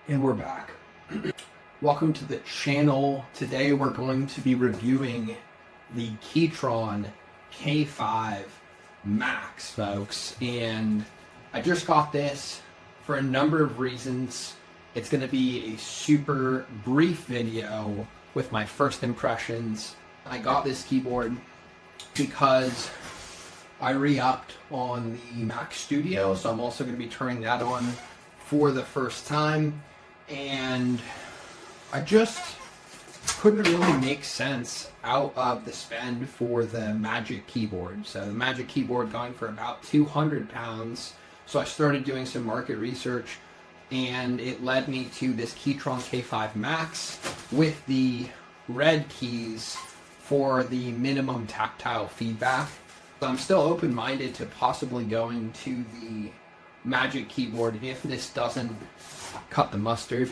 And we're back. Welcome to the channel. Today we're going to be reviewing the Keychron K5 Max, folks. And I just got this for a number of reasons. It's going to be a super brief video with my first impressions. I got this keyboard because I re-upped on the Mac Studio, so I'm also going to be turning that on for the first time. And I just couldn't really make sense out of the spend for the Magic keyboard. So the Magic keyboard going for about 200 pounds. So I started doing some market research, and it led me to this Keychron K5 Max with the red keys for the minimum tactile feedback. So I'm still open-minded to possibly going to the Magic keyboard if this doesn't cut the mustard,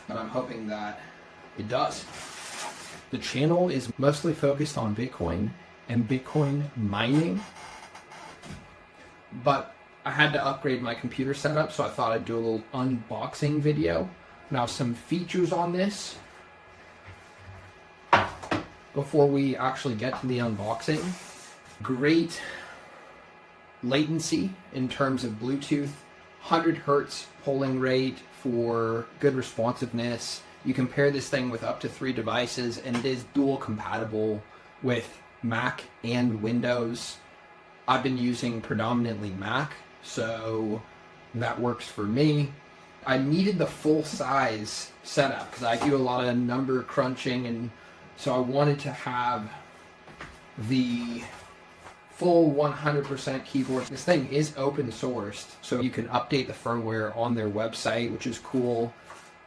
but I'm hoping that it does. The channel is mostly focused on Bitcoin and Bitcoin mining, but I had to upgrade my computer setup, so I thought I'd do a little unboxing video. Now, some features on this before we actually get to the unboxing. Great latency in terms of Bluetooth, 100 hertz polling rate for good responsiveness. You can pair this thing with up to 3 devices, and it is dual compatible with Mac and Windows. I've been using predominantly Mac, so that works for me. I needed the full size setup because I do a lot of number crunching, and so I wanted to have the full 100% keyboard. This thing is open sourced, so you can update the firmware on their website, which is cool.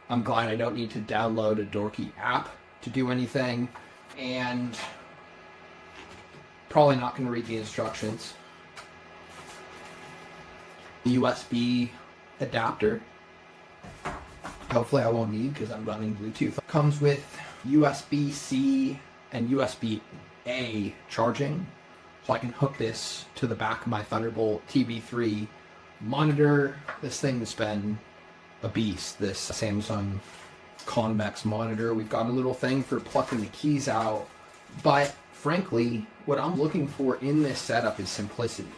I'm glad I don't need to download a dorky app to do anything, and probably not going to read the instructions. The USB adapter, hopefully I won't need because I'm running Bluetooth. Comes with USB-C and USB-A charging. So I can hook this to the back of my Thunderbolt TV3 monitor. This thing has been a beast, this Samsung Convex monitor. We've got a little thing for plucking the keys out, but frankly, what I'm looking for in this setup is simplicity.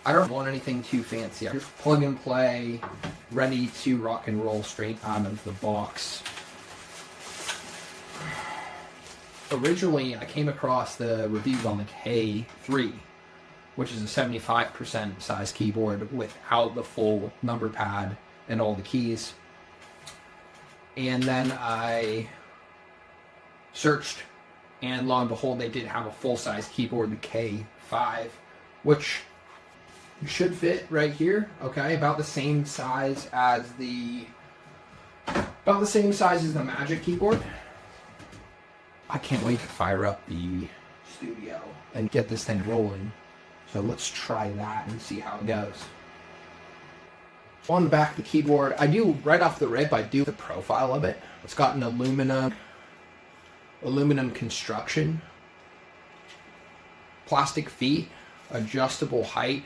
I don't want anything too fancy. I just plug and play, ready to rock and roll straight out of the box. Originally, I came across the reviews on the K3, which is a 75% size keyboard without the full number pad and all the keys. And then I searched, and lo and behold, they did have a full-size keyboard, the K5, which should fit right here. Okay, about the same size as the Magic keyboard. I can't wait to fire up the studio and get this thing rolling. So let's try that and see how it goes. On the back of the keyboard, I do, right off the rip, I do the profile of it. It's got an aluminum construction, plastic feet, adjustable height.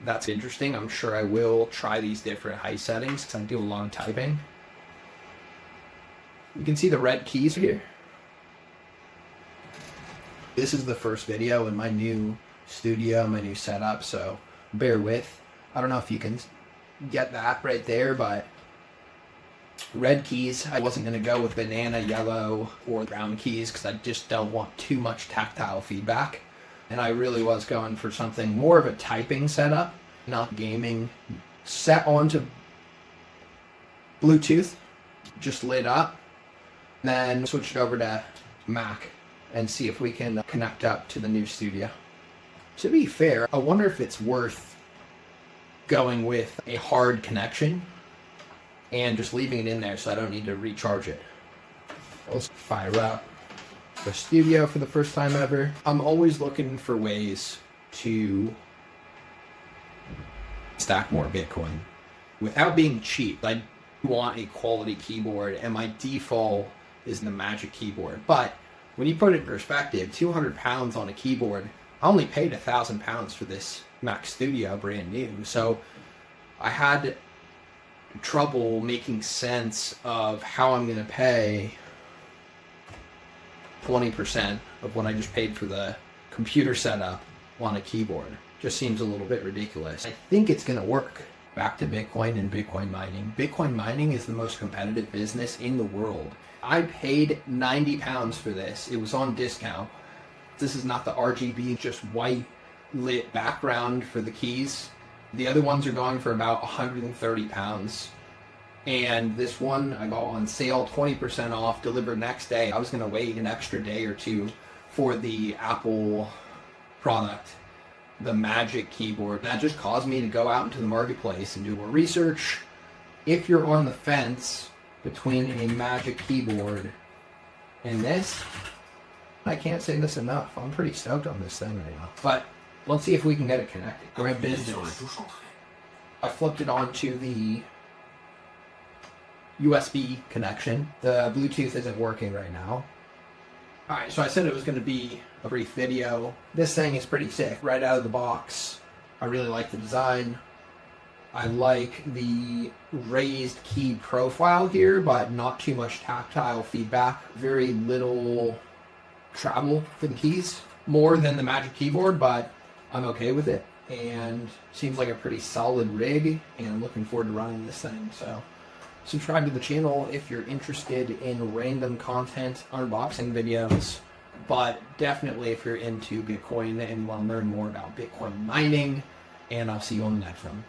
That's interesting. I'm sure I will try these different height settings because I do a lot of typing. You can see the red keys here. This is the first video in my new studio, my new setup, so bear with. I don't know if you can get that right there, but red keys. I wasn't going to go with banana, yellow, or brown keys because I just don't want too much tactile feedback. And I really was going for something more of a typing setup, not gaming. Set onto Bluetooth, just lit up, then switched over to Mac and see if we can connect up to the new studio. To be fair, I wonder if it's worth going with a hard connection and just leaving it in there so I don't need to recharge it. Let's fire up the studio for the first time ever. I'm always looking for ways to stack more Bitcoin without being cheap. I want a quality keyboard, and my default is the Magic keyboard. But when you put it in perspective, 200 pounds on a keyboard, I only paid 1,000 pounds for this Mac Studio brand new. So I had trouble making sense of how I'm going to pay 20% of what I just paid for the computer setup on a keyboard. Just seems a little bit ridiculous. I think it's going to work. Back to Bitcoin and Bitcoin mining. Bitcoin mining is the most competitive business in the world. I paid £90 for this. It was on discount. This is not the RGB, just white lit background for the keys. The other ones are going for about £130. And this one I got on sale, 20% off, delivered next day. I was going to wait an extra day or two for the Apple product, the Magic keyboard. That just caused me to go out into the marketplace and do more research. If you're on the fence between a Magic keyboard and this, I can't say this enough. I'm pretty stoked on this thing right now. But let's see if we can get it connected. Grab business. I flipped it onto the USB connection. The Bluetooth isn't working right now. Alright, so I said it was going to be a brief video. This thing is pretty sick. Right out of the box, I really like the design. I like the raised key profile here, but not too much tactile feedback. Very little travel for the keys. More than the Magic keyboard, but I'm okay with it. And seems like a pretty solid rig, and I'm looking forward to running this thing. So subscribe to the channel if you're interested in random content, unboxing videos, but definitely if you're into Bitcoin and want to learn more about Bitcoin mining, and I'll see you on the next one.